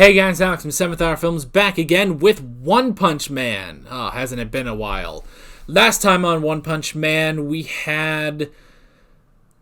Hey guys, Alex from 7th Hour Films back again with One Punch Man. Oh, hasn't it been a while? Last time on One Punch Man, we had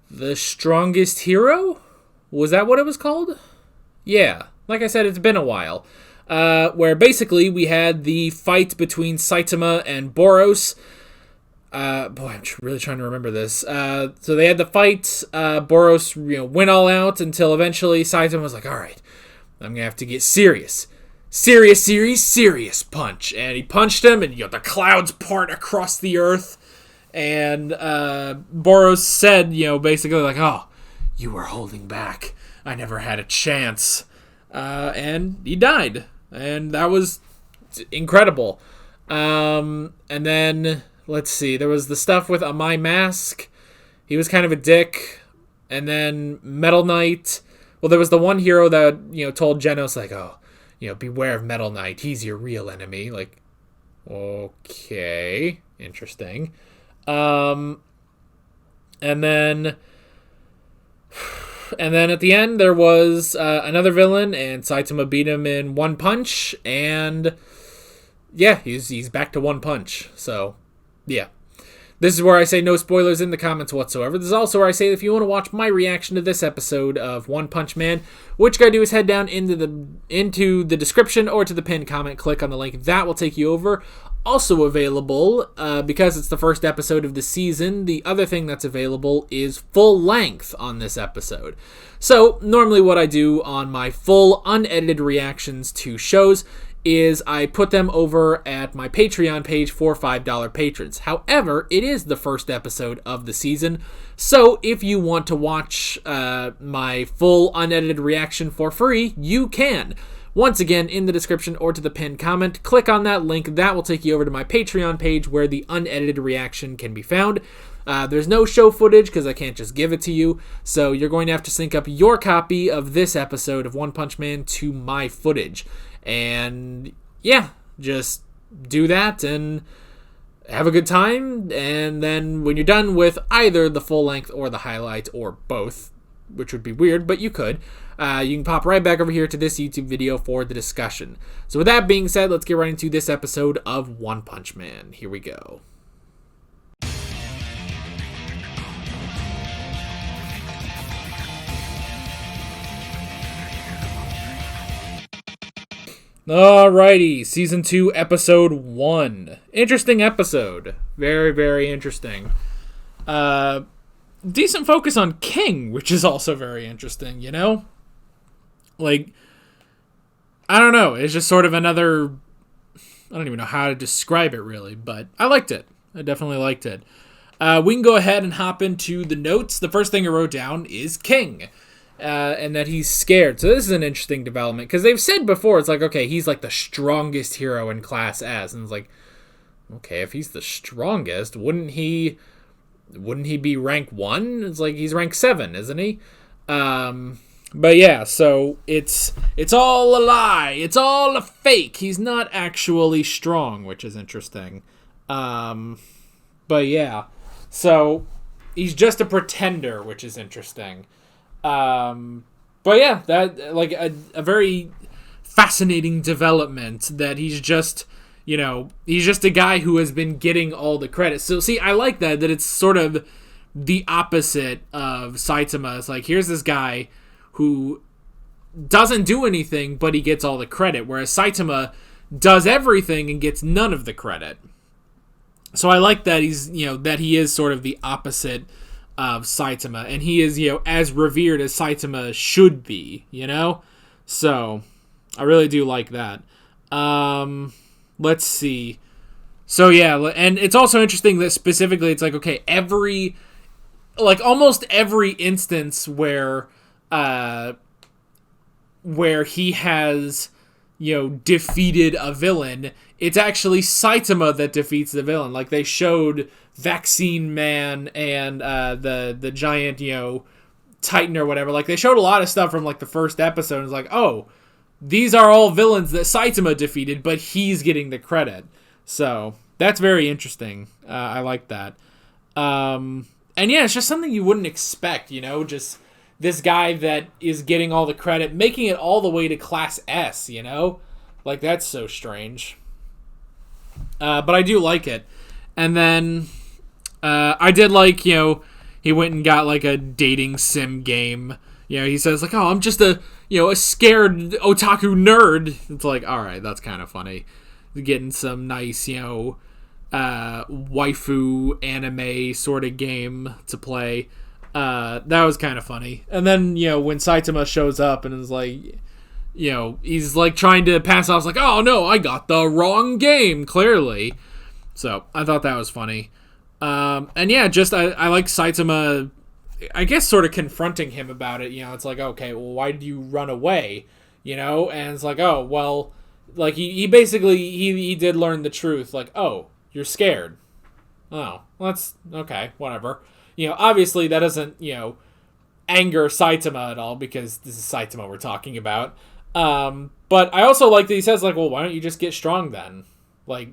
The Strongest Hero? Was that what it was called? Yeah, like I said, it's been a while. Where basically we had the fight between Saitama and Boros. I'm really trying to remember this. So they had the fight. Boros, went all out until eventually Saitama was like, all right, I'm going to have to get serious. Serious punch. And he punched him, and the clouds part across the earth. And Boros said, basically like, oh, you were holding back. I never had a chance. And he died. And that was incredible. And then, let's see, there was the stuff with My Mask. He was kind of a dick. And then Metal Knight. Well, there was the one hero that, told Genos, like, oh, beware of Metal Knight. He's your real enemy. Like, okay, interesting. And then at the end, there was another villain, and Saitama beat him in one punch, and yeah, he's back to one punch. So, yeah. This is where I say no spoilers in the comments whatsoever. This is also where I say if you want to watch my reaction to this episode of One Punch Man, what you gotta do is head down into the description or to the pinned comment. Click on the link. That will take you over. Also available, because it's the first episode of the season, the other thing that's available is full length on this episode. So, normally what I do on my full unedited reactions to shows is I put them over at my Patreon page for $5 patrons. However, it is the first episode of the season, so if you want to watch my full unedited reaction for free, you can. Once again, in the description or to the pinned comment, click on that link. That will take you over to my Patreon page where the unedited reaction can be found. There's no show footage because I can't just give it to you, so you're going to have to sync up your copy of this episode of One Punch Man to my footage. And yeah, just do that and have a good time. And then when you're done with either the full length or the highlight or both, which would be weird, but you could, you can pop right back over here to this YouTube video for the discussion. So with that being said, let's get right into this episode of One Punch Man. Here we go. Alrighty, Season 2, Episode 1. Interesting episode. Very, very interesting. Decent focus on King, which is also very interesting, Like, I don't know. It's just sort of another... I don't even know how to describe it, really, but I liked it. I definitely liked it. We can go ahead and hop into the notes. The first thing I wrote down is King. And that he's scared. So this is an interesting development, because they've said before, it's like, okay, he's like the strongest hero in Class S, and it's like, okay, if he's the strongest, wouldn't he be rank 1? It's like, he's rank 7, isn't he? But yeah, so it's all a lie. It's all a fake. He's not actually strong, which is interesting. But yeah, so he's just a pretender, which is interesting. But yeah, that like a very fascinating development that he's just, he's just a guy who has been getting all the credit. So see, I like that it's sort of the opposite of Saitama. It's like, here's this guy who doesn't do anything, but he gets all the credit, whereas Saitama does everything and gets none of the credit. So I like that that he is sort of the opposite of Saitama, and he is, as revered as Saitama should be, So, I really do like that. Let's see. So, yeah, and it's also interesting that specifically it's like, okay, almost every instance where he has, defeated a villain, it's actually Saitama that defeats the villain. Like, they showed Vaccine Man and the giant, Titan or whatever. Like, they showed a lot of stuff from, like, the first episode. It's like, oh, these are all villains that Saitama defeated, but he's getting the credit. So, that's very interesting. I like that. And yeah, it's just something you wouldn't expect, just this guy that is getting all the credit, making it all the way to Class S, you know? Like, that's so strange. But I do like it. And then I did like, you know, he went and got like a dating sim game. You know, he says like, oh, I'm just a scared otaku nerd. It's like, all right, that's kind of funny. Getting some nice, you know, waifu anime sort of game to play. That was kind of funny. And then, you know, when Saitama shows up and is like, you know, he's like trying to pass off, like, oh no, I got the wrong game, clearly. So I thought that was funny. And yeah, just I like Saitama, I guess, sort of confronting him about it. You know, it's like, okay, well, why did you run away? You know, and it's like, oh, well, like he basically he did learn the truth. Like, oh, you're scared. Oh, well, that's okay, whatever. You know, obviously that doesn't, you know, anger Saitama at all, because this is Saitama we're talking about. But I also like that he says, like, well, why don't you just get strong then? Like,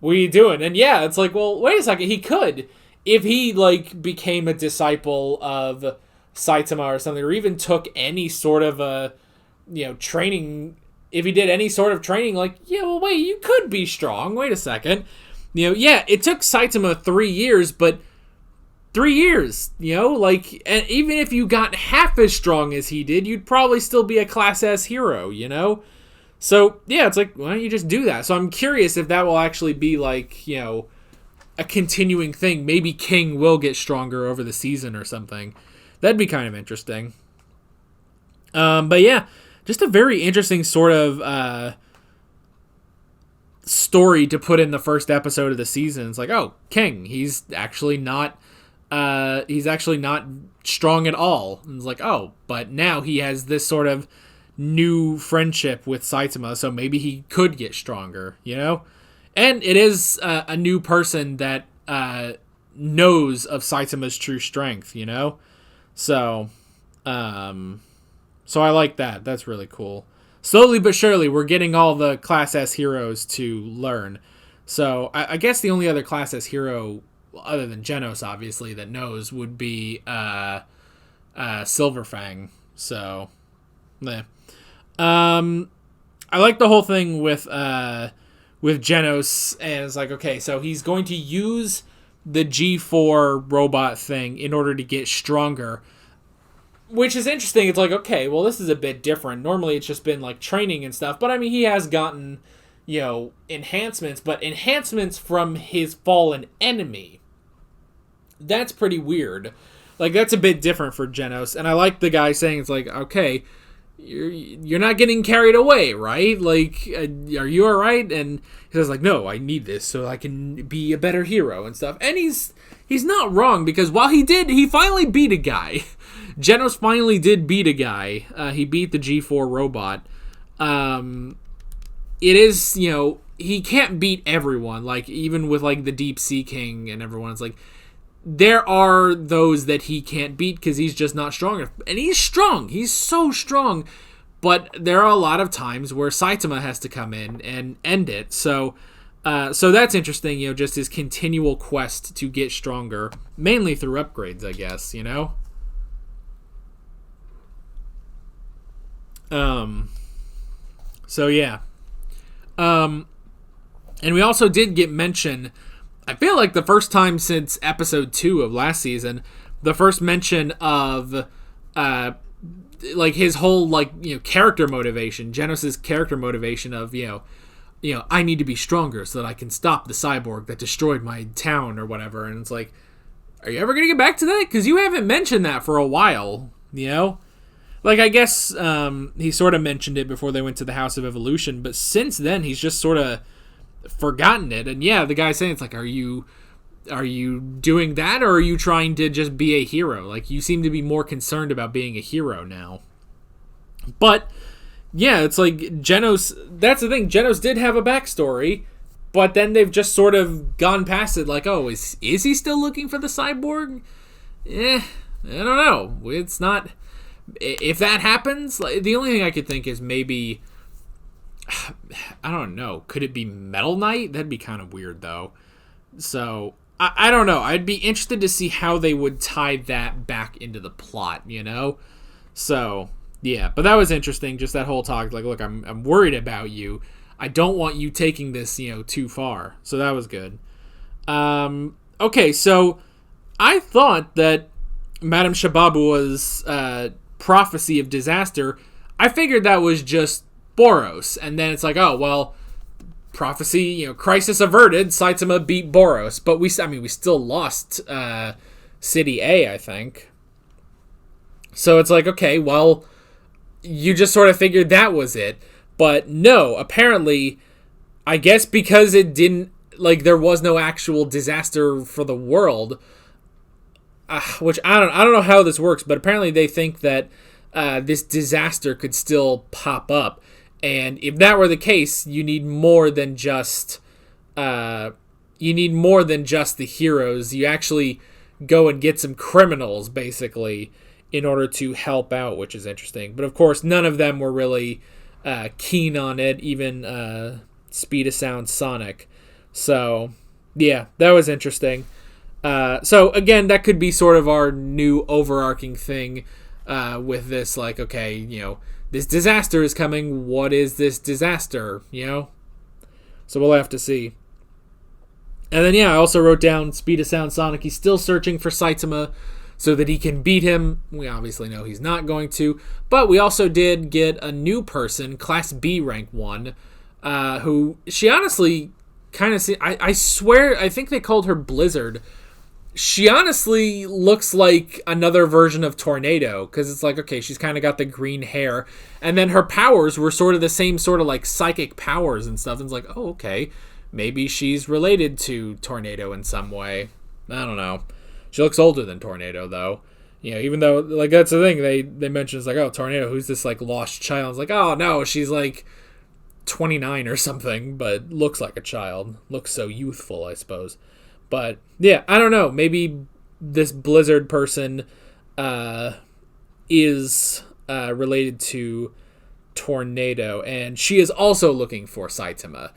what are you doing? And yeah, it's like, well, wait a second, he could. If he, like, became a disciple of Saitama or something, or even took any sort of a, you know, training, if he did any sort of training, like, yeah, well, wait, you could be strong. Wait a second. You know, yeah, it took Saitama 3 years, but 3 years, you know, like, and even if you got half as strong as he did, you'd probably still be a Class S hero, you know? So, yeah, it's like, why don't you just do that? So I'm curious if that will actually be, like, you know, a continuing thing. Maybe King will get stronger over the season or something. That'd be kind of interesting. But yeah, just a very interesting sort of story to put in the first episode of the season. It's like, oh, King, he's actually not strong at all. And it's like, oh, but now he has this sort of new friendship with Saitama, so maybe he could get stronger, you know? And it is a new person that knows of Saitama's true strength, you know? So I like that. That's really cool. Slowly but surely, we're getting all the Class S heroes to learn. So I guess the only other Class S hero, other than Genos, obviously, that knows would be Silverfang. So, yeah. I like the whole thing with Genos, and it's like, okay, so he's going to use the G4 robot thing in order to get stronger, which is interesting. It's like, okay, well, this is a bit different. Normally it's just been like training and stuff, but I mean, he has gotten, you know, enhancements, but enhancements from his fallen enemy. That's pretty weird. Like, that's a bit different for Genos, and I like the guy saying, it's like, okay, you're not getting carried away, right? Like, are you all right? And he says, like, no, I need this so I can be a better hero and stuff. And he's not wrong, because while he finally beat a guy. Genos finally did beat a guy. He beat the G4 robot. It is, you know, he can't beat everyone. Like, even with, like, the Deep Sea King and everyone, it's like, there are those that he can't beat because he's just not strong enough. And he's strong. He's so strong. But there are a lot of times where Saitama has to come in and end it. So that's interesting, you know, just his continual quest to get stronger. Mainly through upgrades, I guess, you know? So, yeah. And we also did get mention, I feel like the first time since episode 2 of last season, the first mention of, like, his whole, like, you know, character motivation, Genos' character motivation of, you know, I need to be stronger so that I can stop the cyborg that destroyed my town or whatever. And it's like, are you ever going to get back to that? Because you haven't mentioned that for a while, you know? Like, I guess he sort of mentioned it before they went to the House of Evolution, but since then he's just sort of forgotten it. And yeah, the guy's saying, it's like, are you doing that, or are you trying to just be a hero? Like, you seem to be more concerned about being a hero now. But yeah, it's like Genos, that's the thing, Genos did have a backstory, but then they've just sort of gone past it, like, oh, is he still looking for the cyborg? I don't know. It's not, if that happens, like, the only thing I could think is maybe, I don't know, could it be Metal Knight? That'd be kind of weird, though. So, I don't know. I'd be interested to see how they would tie that back into the plot, you know? So, yeah. But that was interesting, just that whole talk. Like, look, I'm worried about you. I don't want you taking this, too far. So that was good. Okay, so I thought that Madame Shababua's prophecy of disaster, I figured that was just Boros. And then it's like, oh, well, prophecy, crisis averted, Saitama beat Boros. But we still lost City A, I think. So it's like, okay, well, you just sort of figured that was it. But no, apparently, I guess because it didn't, like, there was no actual disaster for the world, which I don't know how this works, but apparently they think that this disaster could still pop up. And if that were the case, you need more than just the heroes. You actually go and get some criminals, basically, in order to help out, which is interesting. But of course, none of them were really keen on it, even Speed of Sound Sonic. So, yeah, that was interesting. So, again, that could be sort of our new overarching thing with this, like, okay, this disaster is coming. What is this disaster, So we'll have to see. And then, I also wrote down Speed of Sound Sonic. He's still searching for Saitama so that he can beat him. We obviously know he's not going to. But we also did get a new person, Class B Rank 1, who she honestly kind of... I swear, I think they called her Blizzard. She honestly looks like another version of Tornado, because it's like, okay, she's kind of got the green hair, and then her powers were sort of the same sort of like psychic powers and stuff, and it's like, oh, okay, maybe she's related to Tornado in some way. I don't know. She looks older than Tornado, though. Even though, like, that's the thing, they mention, it's like, oh, Tornado, who's this, like, lost child? It's like, oh, no, she's, like, 29 or something, but looks like a child. Looks so youthful, I suppose. But, yeah, I don't know. Maybe this Blizzard person is related to Tornado, and she is also looking for Saitama.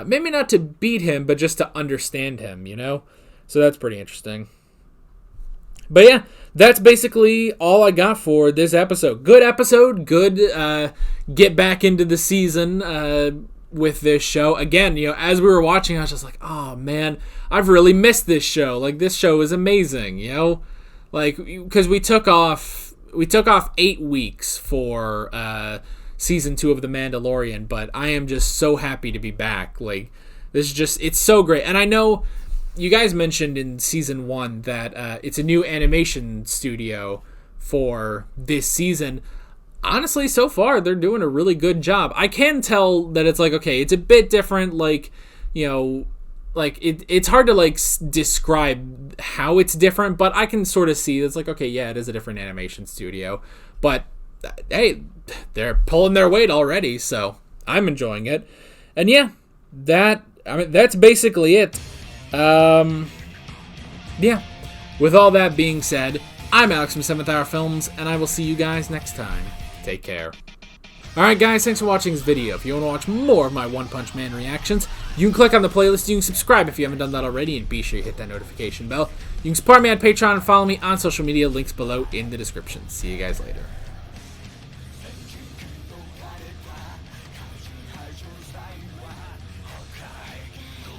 Maybe not to beat him, but just to understand him, So that's pretty interesting. But, yeah, that's basically all I got for this episode. Good episode. Good get back into the season with this show. Again, as we were watching, I was just like, oh, man, I've really missed this show. Like, this show is amazing, Like, because we took off 8 weeks for season 2 of The Mandalorian, but I am just so happy to be back. Like, this is just, it's so great. And I know you guys mentioned in season 1 that it's a new animation studio for this season. Honestly, so far, they're doing a really good job. I can tell that it's like, okay, it's a bit different, like, like, it's hard to, like, describe how it's different, but I can sort of see it's like, okay, yeah, it is a different animation studio. But, hey, they're pulling their weight already, so I'm enjoying it. And, yeah, that's basically it. Yeah. With all that being said, I'm Alex from 7th Hour Films, and I will see you guys next time. Take care. Alright guys, thanks for watching this video. If you want to watch more of my One Punch Man reactions, you can click on the playlist, you can subscribe if you haven't done that already, and be sure you hit that notification bell. You can support me on Patreon and follow me on social media, links below in the description. See you guys later.